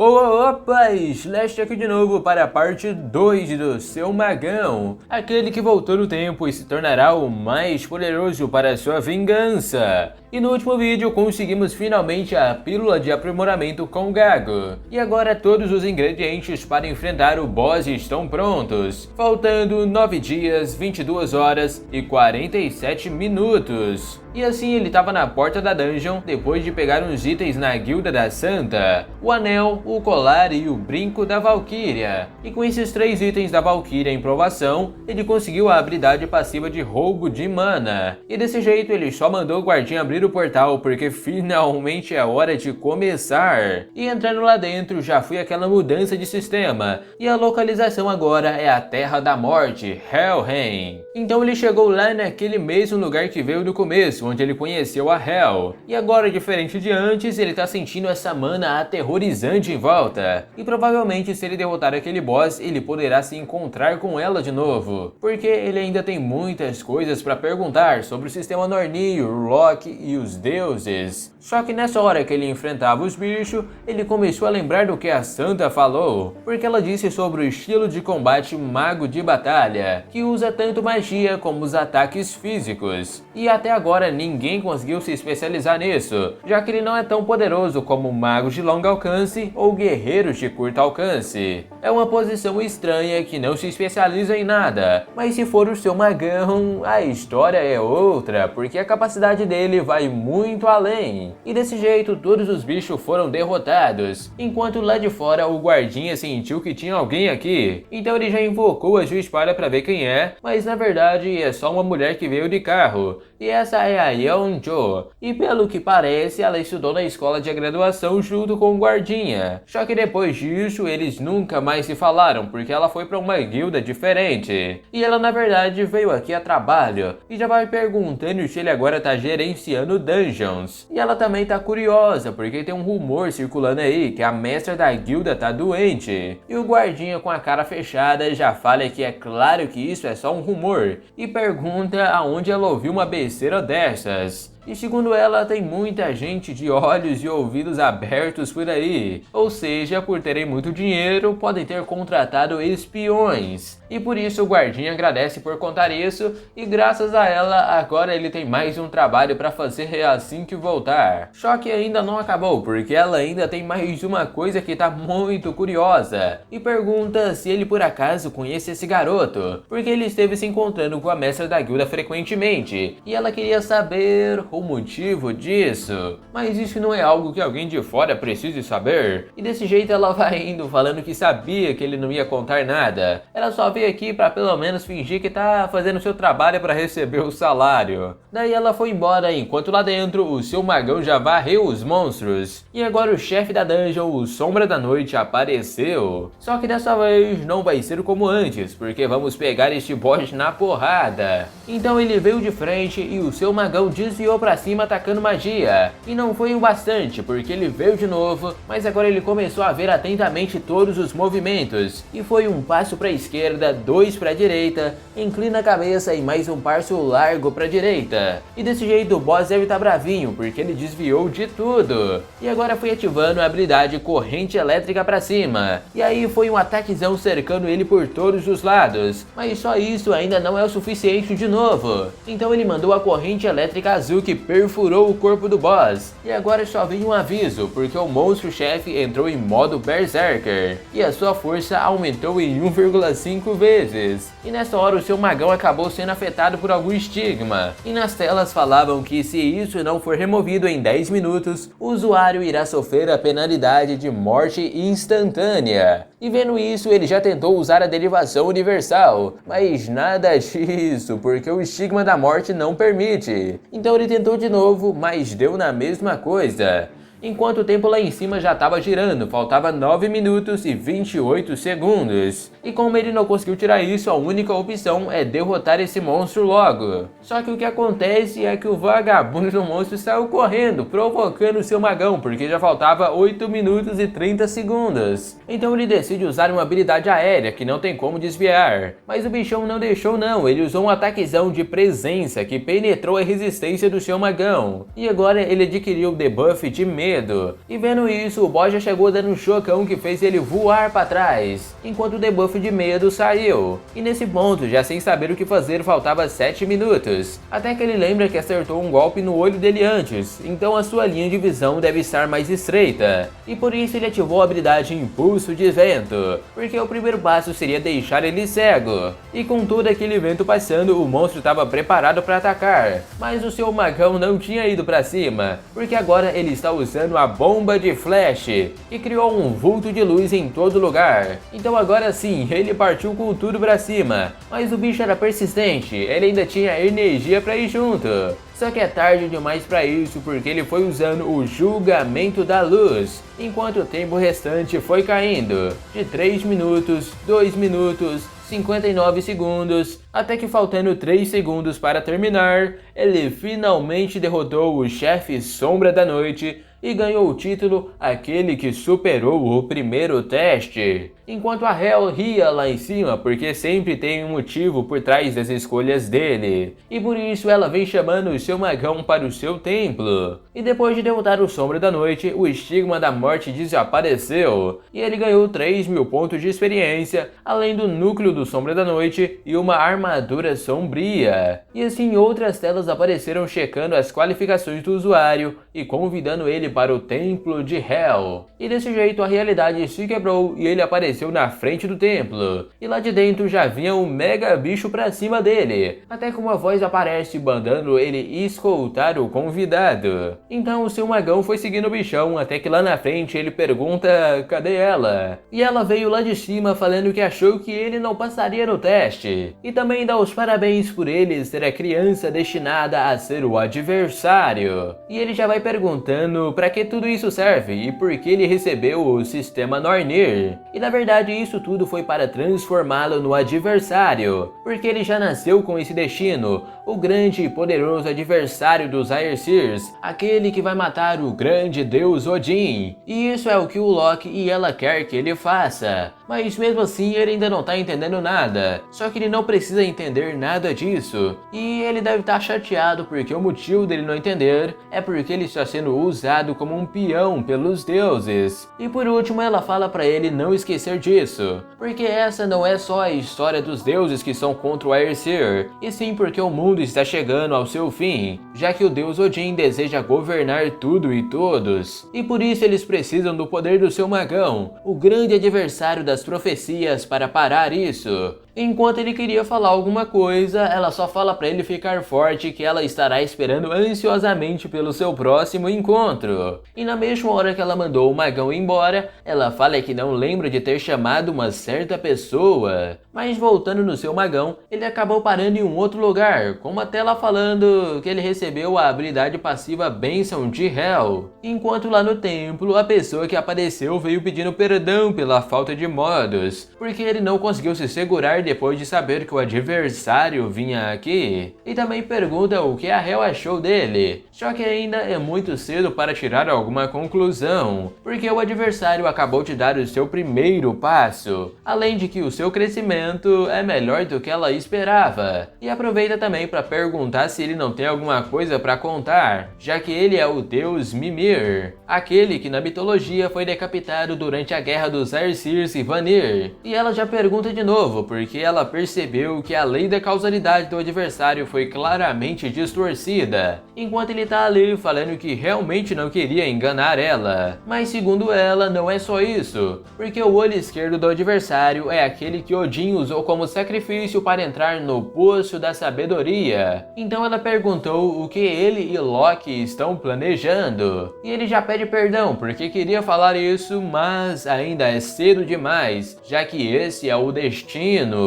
Opa, Slash aqui de novo para a parte 2 do Seu Magão, aquele que voltou no tempo e se tornará o mais poderoso para sua vingança. E no último vídeo conseguimos finalmente a pílula de aprimoramento com Gago. E agora todos os ingredientes para enfrentar o boss estão prontos, faltando 9 dias, 22 horas e 47 minutos. E assim ele estava na porta da dungeon depois de pegar uns itens na Guilda da Santa, o anel, o colar e o brinco da Valkyria. E com esses 3 itens da Valkyria em provação, ele conseguiu a habilidade passiva de roubo de mana. E desse jeito ele só mandou o guardinha abrir o portal porque finalmente é hora de começar. E entrando lá dentro já foi aquela mudança de sistema, e a localização agora é a Terra da Morte, Helheim. Então ele chegou lá naquele mesmo lugar que veio do começo, onde ele conheceu a Hel. E agora, diferente de antes, ele tá sentindo essa mana aterrorizante em volta. E provavelmente se ele derrotar aquele boss, ele poderá se encontrar com ela de novo, porque ele ainda tem muitas coisas para perguntar sobre o sistema Nornir, Loki e os deuses. Só que nessa hora que ele enfrentava os bichos, ele começou a lembrar do que a Santa falou, porque ela disse sobre o estilo de combate mago de batalha, que usa tanto magia como os ataques físicos. E até agora ninguém conseguiu se especializar nisso, já que ele não é tão poderoso como magos de longo alcance ou guerreiros de curto alcance. É uma posição estranha que não se especializa em nada, mas se for o seu magão, a história é outra, porque a capacidade dele vai muito além. E desse jeito todos os bichos foram derrotados, enquanto lá de fora o guardinha sentiu que tinha alguém aqui, então ele já invocou a sua espada para ver quem é, mas na verdade é só uma mulher que veio de carro, e essa é a Yeonjo, e pelo que parece ela estudou na escola de graduação junto com o guardinha, só que depois disso eles nunca mais se falaram porque ela foi para uma guilda diferente, e ela na verdade veio aqui a trabalho, e já vai perguntando se ele agora tá gerenciando dungeons, e ela também tá curiosa porque tem um rumor circulando aí que a mestra da guilda tá doente, e o guardinha com a cara fechada já fala que é claro que isso é só um rumor, e pergunta aonde ela ouviu uma besteira dessas. E segundo ela, tem muita gente de olhos e ouvidos abertos por aí, ou seja, por terem muito dinheiro, podem ter contratado espiões. E por isso o guardinha agradece por contar isso, e graças a ela, agora ele tem mais um trabalho para fazer assim que voltar. Só que ainda não acabou, porque ela ainda tem mais uma coisa que tá muito curiosa, e pergunta se ele por acaso conhece esse garoto, porque ele esteve se encontrando com a mestra da guilda frequentemente, e ela queria saber o motivo disso, mas isso não é algo que alguém de fora precise saber. E desse jeito ela vai indo falando que sabia que ele não ia contar nada, ela só veio aqui para pelo menos fingir que tá fazendo seu trabalho para receber o salário. Daí ela foi embora, enquanto lá dentro o seu magão já varreu os monstros, e agora o chefe da dungeon, o Sombra da Noite, apareceu. Só que dessa vez não vai ser como antes, porque vamos pegar este boss na porrada. Então ele veio de frente e o seu magão desviou pra cima atacando magia, e não foi o bastante porque ele veio de novo, mas agora ele começou a ver atentamente todos os movimentos, e foi um passo pra esquerda, 2 pra direita, inclina a cabeça e mais um passo largo pra direita, e desse jeito o boss deve estar bravinho porque ele desviou de tudo, e agora foi ativando a habilidade corrente elétrica pra cima, e aí foi um ataquezão cercando ele por todos os lados, mas só isso ainda não é o suficiente de novo, então ele mandou a corrente elétrica azul que perfurou o corpo do boss, e agora só vem um aviso, porque o monstro-chefe entrou em modo Berserker, e a sua força aumentou em 1,5 vezes, e nessa hora o seu magão acabou sendo afetado por algum estigma, e nas telas falavam que se isso não for removido em 10 minutos, o usuário irá sofrer a penalidade de morte instantânea. E vendo isso, ele já tentou usar a derivação universal, mas nada disso, porque o estigma da morte não permite. Então ele tentou de novo, mas deu na mesma coisa. Enquanto o tempo lá em cima já estava girando, faltava 9 minutos e 28 segundos. E como ele não conseguiu tirar isso, a única opção é derrotar esse monstro logo. Só que o que acontece é que o vagabundo do monstro saiu correndo, provocando o seu magão, porque já faltava 8 minutos e 30 segundos. Então ele decide usar uma habilidade aérea, que não tem como desviar. Mas o bichão não deixou não, ele usou um ataquezão de presença, que penetrou a resistência do seu magão. E agora ele adquiriu o debuff de medo, medo. E vendo isso, o boss já chegou dando um chocão que fez ele voar para trás, enquanto o debuff de medo saiu. E nesse ponto, já sem saber o que fazer, faltava 7 minutos, até que ele lembra que acertou um golpe no olho dele antes, então a sua linha de visão deve estar mais estreita. E por isso ele ativou a habilidade Impulso de Vento, porque o primeiro passo seria deixar ele cego. E com todo aquele vento passando, o monstro estava preparado para atacar, mas o seu magão não tinha ido para cima, porque agora ele está usando a bomba de flash, que criou um vulto de luz em todo lugar. Então agora sim, ele partiu com tudo para cima, mas o bicho era persistente, ele ainda tinha energia para ir junto. Só que é tarde demais para isso, porque ele foi usando o Julgamento da Luz, enquanto o tempo restante foi caindo de 3 minutos, 2 minutos, 59 segundos, até que faltando 3 segundos para terminar, ele finalmente derrotou o chefe Sombra da Noite e ganhou o título Aquele que Superou o Primeiro Teste. Enquanto a Hel ria lá em cima, porque sempre tem um motivo por trás das escolhas dele, e por isso ela vem chamando o seu magão para o seu templo. E depois de derrotar o Sombra da Noite, o estigma da morte desapareceu, e ele ganhou 3.000 pontos de experiência, além do núcleo do Sombra da Noite e uma armadura sombria. E assim outras telas apareceram checando as qualificações do usuário e convidando ele para o templo de Hel. E desse jeito a realidade se quebrou e ele apareceu na frente do templo, e lá de dentro já vinha um mega bicho pra cima dele, até que uma voz aparece mandando ele escoltar o convidado. Então o seu magão foi seguindo o bichão, até que lá na frente ele pergunta cadê ela? E ela veio lá de cima falando que achou que ele não passaria no teste, e também dá os parabéns por ele ser a criança destinada a ser o adversário. E ele já vai perguntando pra que tudo isso serve e por que ele recebeu o sistema Nornir. E na verdade isso tudo foi para transformá-lo no adversário, porque ele já nasceu com esse destino, o grande e poderoso adversário dos Aesir's, aquele que vai matar o grande deus Odin. E isso é o que o Loki e ela quer que ele faça. Mas mesmo assim ele ainda não tá entendendo nada, só que ele não precisa entender nada disso. E ele deve estar chateado porque o motivo dele não entender é porque ele está sendo usado como um peão pelos deuses. E por último ela fala pra ele não esquecer disso, porque essa não é só a história dos deuses que são contra o Aesir, e sim porque o mundo está chegando ao seu fim, já que o deus Odin deseja governar tudo e todos. E por isso eles precisam do poder do seu magão, o grande adversário das profecias, para parar isso. Enquanto ele queria falar alguma coisa, ela só fala pra ele ficar forte que ela estará esperando ansiosamente pelo seu próximo encontro. E na mesma hora que ela mandou o magão embora, ela fala que não lembra de ter chamado uma certa pessoa. Mas voltando no seu magão, ele acabou parando em um outro lugar, com uma tela falando que ele recebeu a habilidade passiva Bênção de Hel. Enquanto lá no templo, a pessoa que apareceu veio pedindo perdão pela falta de modos, porque ele não conseguiu se segurar depois de saber que o adversário vinha aqui, e também pergunta o que a Hel achou dele, só que ainda é muito cedo para tirar alguma conclusão, porque o adversário acabou de dar o seu primeiro passo, além de que o seu crescimento é melhor do que ela esperava, e aproveita também para perguntar se ele não tem alguma coisa para contar, já que ele é o deus Mimir, aquele que na mitologia foi decapitado durante a guerra dos Aesir e Vanir, e ela já pergunta de novo, porque ela percebeu que a lei da causalidade do adversário foi claramente distorcida, enquanto ele tá ali falando que realmente não queria enganar ela. Mas segundo ela, não é só isso, porque o olho esquerdo do adversário é aquele que Odin usou como sacrifício para entrar no Poço da Sabedoria. Então ela perguntou o que ele e Loki estão planejando, e ele já pede perdão porque queria falar isso, mas ainda é cedo demais, já que esse é o destino.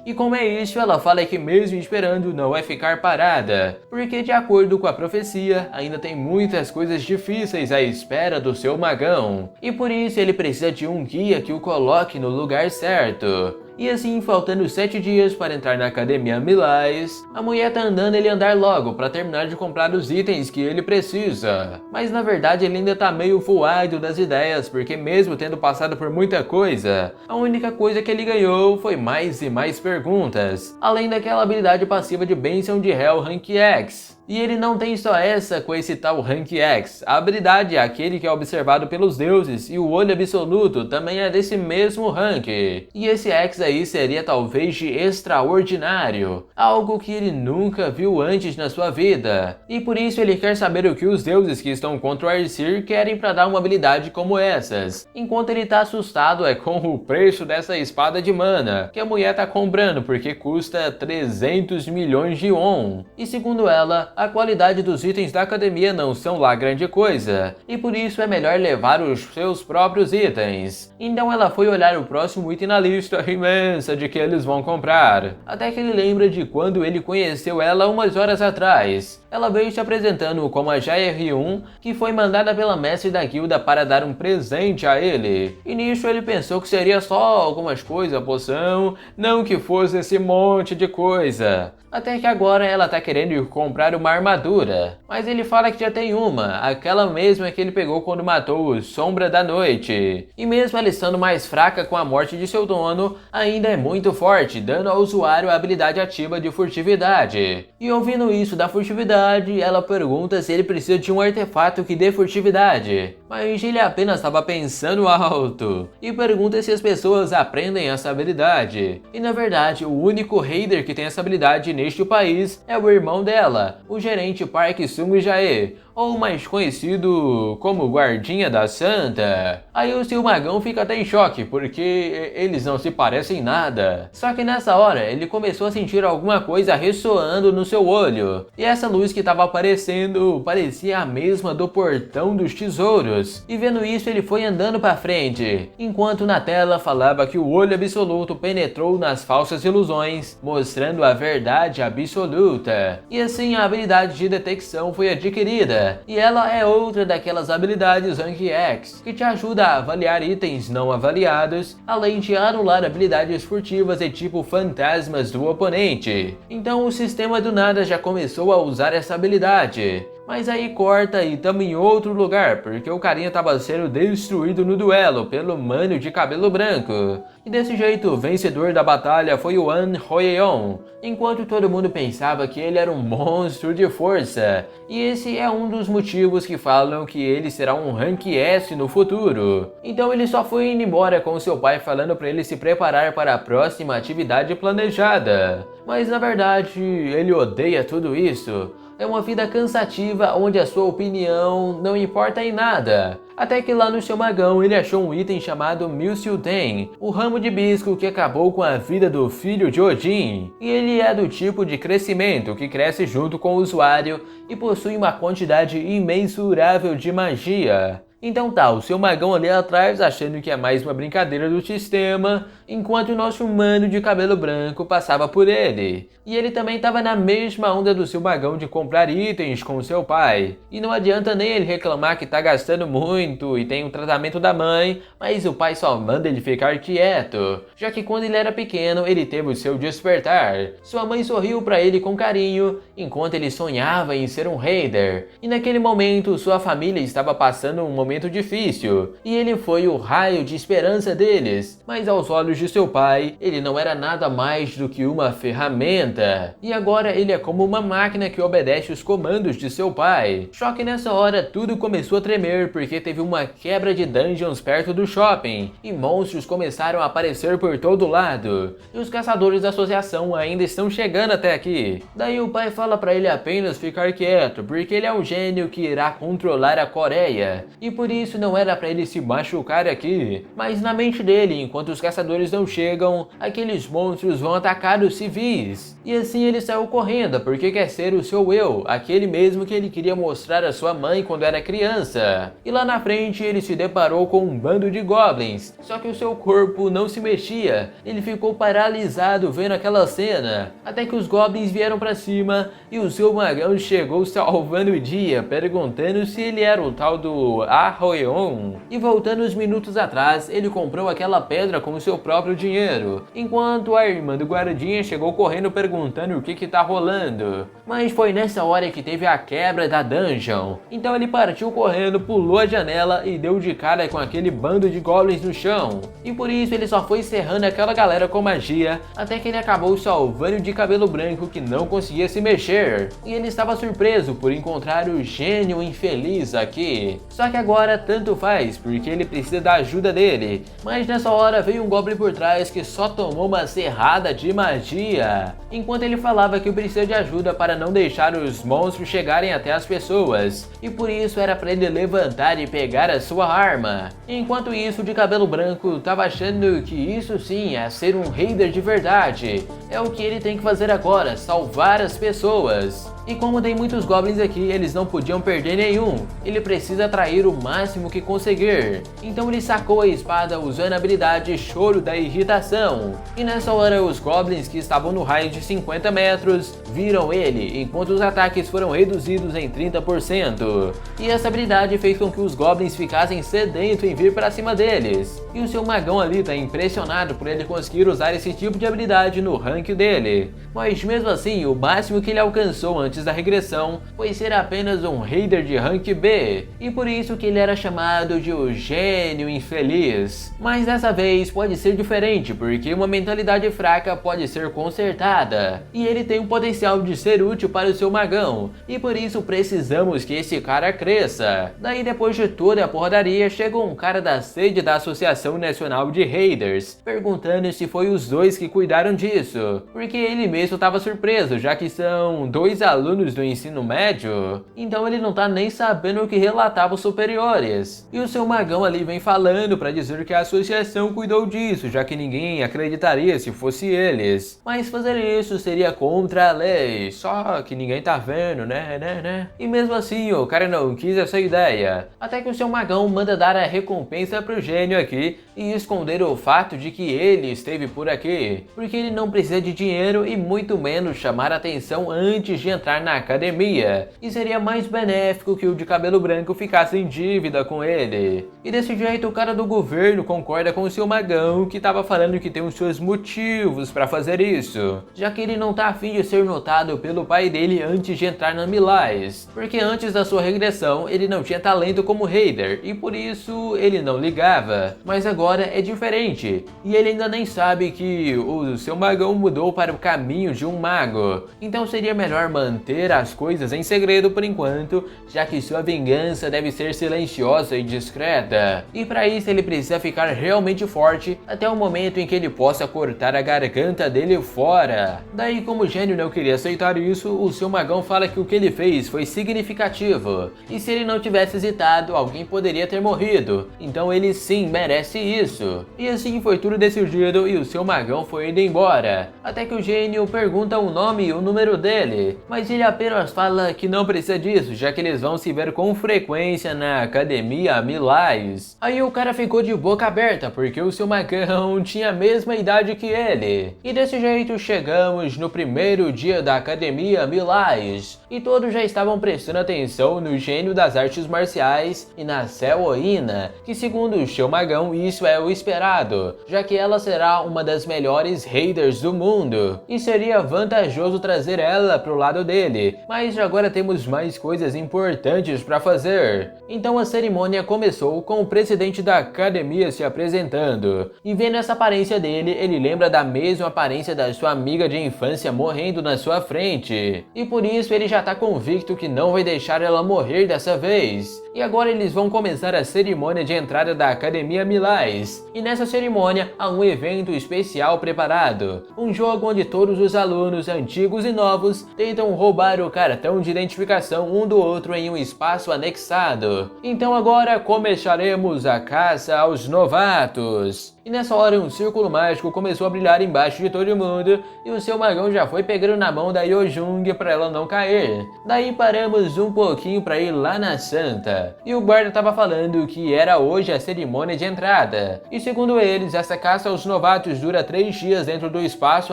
E como é isso, ela fala que mesmo esperando não vai ficar parada, porque de acordo com a profecia, ainda tem muitas coisas difíceis à espera do seu magão, e por isso ele precisa de um guia que o coloque no lugar certo. E assim, faltando 7 dias para entrar na Academia Milais, a mulher tá andando ele andar logo para terminar de comprar os itens que ele precisa. Mas na verdade ele ainda tá meio voado das ideias, porque mesmo tendo passado por muita coisa, a única coisa que ele ganhou foi mais e mais perguntas, além daquela habilidade passiva de Bênção de Hel Rank X. E ele não tem só essa com esse tal Rank X. A habilidade é aquele que é observado pelos deuses e o olho absoluto também é desse mesmo rank. E esse X aí seria talvez de extraordinário, algo que ele nunca viu antes na sua vida. E por isso ele quer saber o que os deuses que estão contra o Aesir querem para dar uma habilidade como essas. Enquanto ele tá assustado é com o preço dessa espada de mana, que a mulher tá comprando porque custa 300 milhões de won. E segundo ela, a qualidade dos itens da academia não são lá grande coisa, e por isso é melhor levar os seus próprios itens. Então ela foi olhar o próximo item na lista imensa de que eles vão comprar, até que ele lembra de quando ele conheceu ela umas horas atrás. Ela veio se apresentando como a JR1, que foi mandada pela mestre da guilda para dar um presente a ele. E nisso ele pensou que seria só algumas coisas, poção, não que fosse esse monte de coisa. Até que agora ela tá querendo comprar uma armadura, mas ele fala que já tem uma, aquela mesma que ele pegou quando matou o Sombra da Noite. E mesmo ela estando mais fraca com a morte de seu dono, ainda é muito forte, dando ao usuário a habilidade ativa de furtividade. E ouvindo isso da furtividade, ela pergunta se ele precisa de um artefato que dê furtividade, mas ele apenas estava pensando alto, e pergunta se as pessoas aprendem essa habilidade. E na verdade, o único raider que tem essa habilidade neste país é o irmão dela, o gerente Park Sung-jae, ou mais conhecido como Guardinha da Santa. Aí o seu magão fica até em choque, porque eles não se parecem nada. Só que nessa hora, ele começou a sentir alguma coisa ressoando no seu olho, e essa luz que estava aparecendo parecia a mesma do Portão dos Tesouros. E vendo isso, ele foi andando para frente, enquanto na tela falava que o olho absoluto penetrou nas falsas ilusões, mostrando a verdade absoluta. E assim a habilidade de detecção foi adquirida. E ela é outra daquelas habilidades Rank X, que te ajuda a avaliar itens não avaliados, além de anular habilidades furtivas e tipo fantasmas do oponente. Então o sistema do nada já começou a usar essa habilidade. Mas aí corta e tamo em outro lugar, porque o carinha tava sendo destruído no duelo pelo mano de cabelo branco. E desse jeito, o vencedor da batalha foi o An Hoyeon, enquanto todo mundo pensava que ele era um monstro de força. E esse é um dos motivos que falam que ele será um Rank S no futuro. Então ele só foi indo embora com seu pai falando para ele se preparar para a próxima atividade planejada. Mas na verdade, ele odeia tudo isso. É uma vida cansativa onde a sua opinião não importa em nada. Até que lá no seu magão ele achou um item chamado Milsilden, o ramo de bisco que acabou com a vida do filho de Odin. E ele é do tipo de crescimento que cresce junto com o usuário e possui uma quantidade imensurável de magia. Então tá, o seu magão ali atrás achando que é mais uma brincadeira do sistema, enquanto o nosso mano de cabelo branco passava por ele. E ele também estava na mesma onda do seu magão de comprar itens com o seu pai. E não adianta nem ele reclamar que tá gastando muito e tem um tratamento da mãe, mas o pai só manda ele ficar quieto, já que quando ele era pequeno ele teve o seu despertar. Sua mãe sorriu pra ele com carinho, enquanto ele sonhava em ser um raider. E naquele momento sua família estava passando um momento difícil, e ele foi o raio de esperança deles, mas aos olhos de seu pai, ele não era nada mais do que uma ferramenta, e agora ele é como uma máquina que obedece os comandos de seu pai. Só que nessa hora tudo começou a tremer porque teve uma quebra de dungeons perto do shopping, e monstros começaram a aparecer por todo lado, e os caçadores da associação ainda estão chegando até aqui. Daí o pai fala pra ele apenas ficar quieto, porque ele é um gênio que irá controlar a Coreia, e por isso não era pra ele se machucar aqui. Mas na mente dele, enquanto os caçadores não chegam, aqueles monstros vão atacar os civis. E assim ele saiu correndo, porque quer ser o seu eu, aquele mesmo que ele queria mostrar à sua mãe quando era criança. E lá na frente ele se deparou com um bando de goblins, só que o seu corpo não se mexia. Ele ficou paralisado vendo aquela cena, até que os goblins vieram pra cima e o seu magão chegou salvando o dia, perguntando se ele era o tal do Arroyon. E voltando uns minutos atrás, ele comprou aquela pedra com o seu próprio dinheiro, enquanto a irmã do guardinha chegou correndo perguntando o que tá rolando. Mas foi nessa hora que teve a quebra da dungeon. Então ele partiu correndo, pulou a janela e deu de cara com aquele bando de goblins no chão. E por isso ele só foi serrando aquela galera com magia, até que ele acabou salvando o de cabelo branco que não conseguia se mexer. E ele estava surpreso por encontrar o gênio infeliz aqui. Só que agora tanto faz, porque ele precisa da ajuda dele. Mas nessa hora veio um goblin por trás que só tomou uma serrada de magia, enquanto ele falava que precisa de ajuda para não deixar os monstros chegarem até as pessoas. E por isso era para ele levantar e pegar a sua arma. Enquanto isso, o de cabelo branco estava achando que isso sim é ser um raider de verdade. É o que ele tem que fazer agora, salvar as pessoas. E como tem muitos goblins aqui, eles não podiam perder nenhum. Ele precisa atrair o máximo que conseguir. Então ele sacou a espada usando a habilidade Choro da Irritação. E nessa hora os goblins que estavam no raio de 50 metros viram ele, enquanto os ataques foram reduzidos em 30%. E essa habilidade fez com que os goblins ficassem sedentos em vir para cima deles. E o seu magão ali tá impressionado por ele conseguir usar esse tipo de habilidade no rank dele. Mas mesmo assim, o máximo que ele alcançou antes da regressão foi ser apenas um raider de rank B, e por isso que ele era chamado de o gênio infeliz. Mas dessa vez pode ser diferente, porque uma mentalidade fraca pode ser consertada, e ele tem o potencial de ser útil para o seu magão, e por isso precisamos que esse cara cresça. Daí depois de toda a porradaria, chegou um cara da sede da Associação Nacional de Raiders, perguntando se foi os dois que cuidaram disso, porque ele mesmo estava surpreso, já que são dois alunos do ensino médio, então ele não tá nem sabendo o que relatavam os superiores. E o seu magão ali vem falando para dizer que a associação cuidou disso, já que ninguém acreditaria se fosse eles. Mas fazer isso seria contra a lei, só que ninguém tá vendo, né? E mesmo assim, o cara não quis essa ideia. Até que o seu magão manda dar a recompensa pro gênio aqui e esconder o fato de que ele esteve por aqui, porque ele não precisa de dinheiro e muito menos chamar atenção antes de entrar na academia, e seria mais benéfico que o de cabelo branco ficasse em dívida com ele. E desse jeito o cara do governo concorda com o seu magão, que estava falando que tem os seus motivos para fazer isso, já que ele não tá afim de ser notado pelo pai dele antes de entrar na Milais, porque antes da sua regressão ele não tinha talento como raider e por isso ele não ligava. Mas agora é diferente, e ele ainda nem sabe que o seu magão mudou para o caminho de um mago, então seria melhor manter as coisas em segredo por enquanto, já que sua vingança deve ser silenciosa e discreta. E para isso ele precisa ficar realmente forte até o momento em que ele possa cortar a garganta dele fora. Daí, como o gênio não queria aceitar isso, o seu magão fala que o que ele fez foi significativo, e se ele não tivesse hesitado, alguém poderia ter morrido, então ele sim merece isso. E assim foi tudo decidido e o seu magão foi indo embora, até que o gênio pergunta o nome e o número dele, mas ele apenas fala que não precisa disso, já que eles vão se ver com frequência na academia Milais. Aí o cara ficou de boca aberta, porque o seu magão tinha a mesma idade que ele. E desse jeito chegamos no primeiro dia da academia Milais, e todos já estavam prestando atenção no gênio das artes marciais e na Seoina, que segundo o seu magão isso é o esperado, já que ela será uma das melhores raiders do mundo, e seria vantajoso trazer ela pro lado dele, mas agora temos mais coisas importantes para fazer. Então a cerimônia começou com o presidente da academia se apresentando, e vendo essa aparência dele, ele lembra da mesma aparência da sua amiga de infância morrendo na sua frente, e por isso ele já tá convicto que não vai deixar ela morrer dessa vez. E agora eles vão começar a cerimônia de entrada da Academia Milais, e nessa cerimônia há um evento especial preparado, um jogo onde todos os alunos, antigos e novos, tentam roubar o cartão de identificação um do outro em um espaço anexado. Então agora começaremos a caça aos novatos. E nessa hora um círculo mágico começou a brilhar embaixo de todo mundo e o seu magão já foi pegando na mão da Yojung para ela não cair. Daí paramos um pouquinho para ir lá na Santa e o guarda estava falando que era hoje a cerimônia de entrada. E segundo eles, essa caça aos novatos dura 3 dias dentro do espaço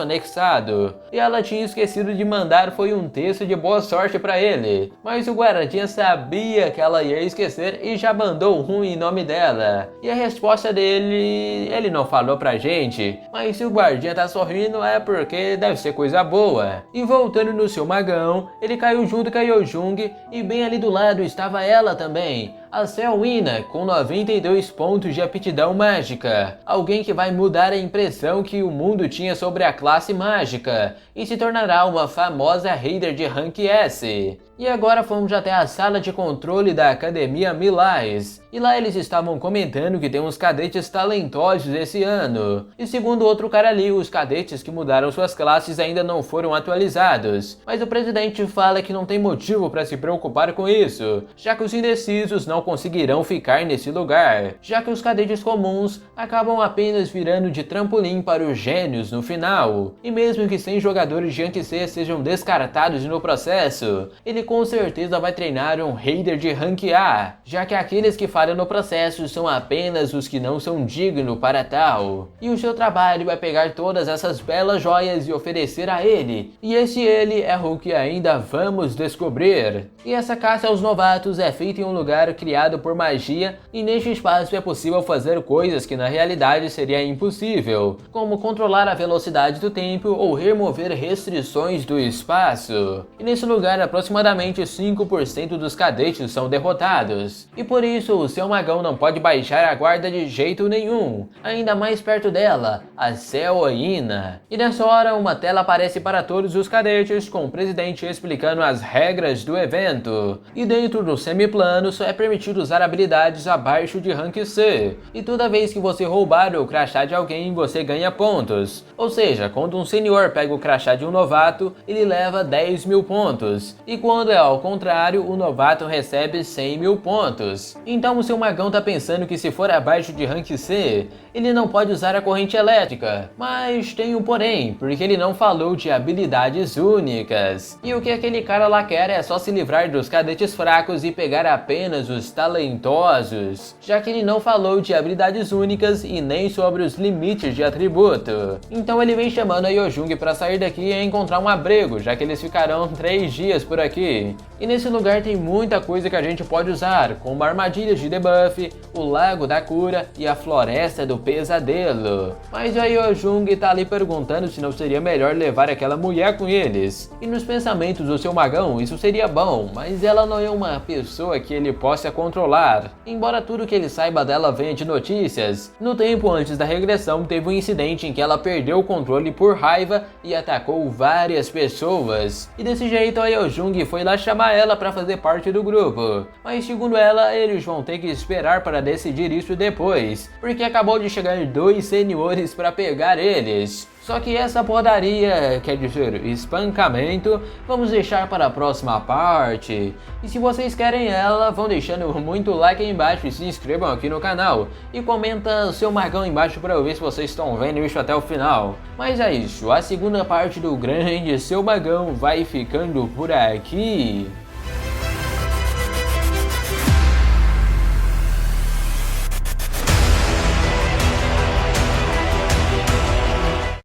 anexado. E ela tinha esquecido de mandar foi um texto de boa sorte para ele. Mas o guardinha sabia que ela ia esquecer e já mandou um em nome dela. E a resposta dele, ele não falou pra gente, mas se o guardinha tá sorrindo é porque deve ser coisa boa. E voltando no seu magão, ele caiu junto com a Yojung e bem ali do lado estava ela também, a Selwina, com 92 pontos de aptidão mágica. Alguém que vai mudar a impressão que o mundo tinha sobre a classe mágica e se tornará uma famosa raider de rank S. E agora fomos até a sala de controle da Academia Milais. E lá eles estavam comentando que tem uns cadetes talentosos esse ano. E segundo outro cara ali, os cadetes que mudaram suas classes ainda não foram atualizados. Mas o presidente fala que não tem motivo para se preocupar com isso, já que os indecisos não conseguirão ficar nesse lugar, já que os cadetes comuns acabam apenas virando de trampolim para os gênios no final. E mesmo que 100 jogadores de Rank C sejam descartados no processo, ele com certeza vai treinar um raider de Rank A, já que aqueles que falham no processo são apenas os que não são dignos para tal. E o seu trabalho é pegar todas essas belas joias e oferecer a ele. E esse ele é o que ainda vamos descobrir. E essa caça aos novatos é feita em um lugar criado por magia, e neste espaço é possível fazer coisas que na realidade seria impossível, como controlar a velocidade do tempo ou remover restrições do espaço. E nesse lugar aproximadamente 5% dos cadetes são derrotados, e por isso o seu magão não pode baixar a guarda de jeito nenhum, ainda mais perto dela, a Selwina. E nessa hora uma tela aparece para todos os cadetes com o presidente explicando as regras do evento. E dentro do semiplano só é permitido usar habilidades abaixo de Rank C, e toda vez que você roubar o crachá de alguém você ganha pontos. Ou seja, quando um senior pega o crachá de um novato, ele leva 10.000 pontos, e quando é ao contrário, o novato recebe 100.000 pontos. Então o seu magão tá pensando que se for abaixo de Rank C, ele não pode usar a corrente elétrica. Mas tem um porém, porque ele não falou de habilidades únicas. E o que aquele cara lá quer é só se livrar dos cadetes fracos e pegar apenas os talentosos, já que ele não falou de habilidades únicas e nem sobre os limites de atributo. Então ele vem chamando a Yojung para sair daqui e encontrar um abrigo, já que eles ficarão 3 dias por aqui. E nesse lugar tem muita coisa que a gente pode usar, como armadilhas de debuff, o lago da cura e a floresta do pesadelo. Mas a Yojung tá ali perguntando se não seria melhor levar aquela mulher com eles. E nos pensamentos do seu magão isso seria bom, mas ela não é uma pessoa que ele possa controlar. Embora tudo que ele saiba dela venha de notícias, no tempo antes da regressão teve um incidente em que ela perdeu o controle por raiva e atacou várias pessoas. E desse jeito a Yojung foi lá chamar ela para fazer parte do grupo. Mas segundo ela, eles vão ter que esperar para decidir isso depois, porque acabou de chegar 2 seniores para pegar eles. Só que essa pordaria, quer dizer, espancamento, vamos deixar para a próxima parte. E se vocês querem ela, vão deixando muito like aí embaixo e se inscrevam aqui no canal. E comenta o seu magão embaixo para eu ver se vocês estão vendo isso até o final. Mas é isso, a segunda parte do grande Seu Magão vai ficando por aqui.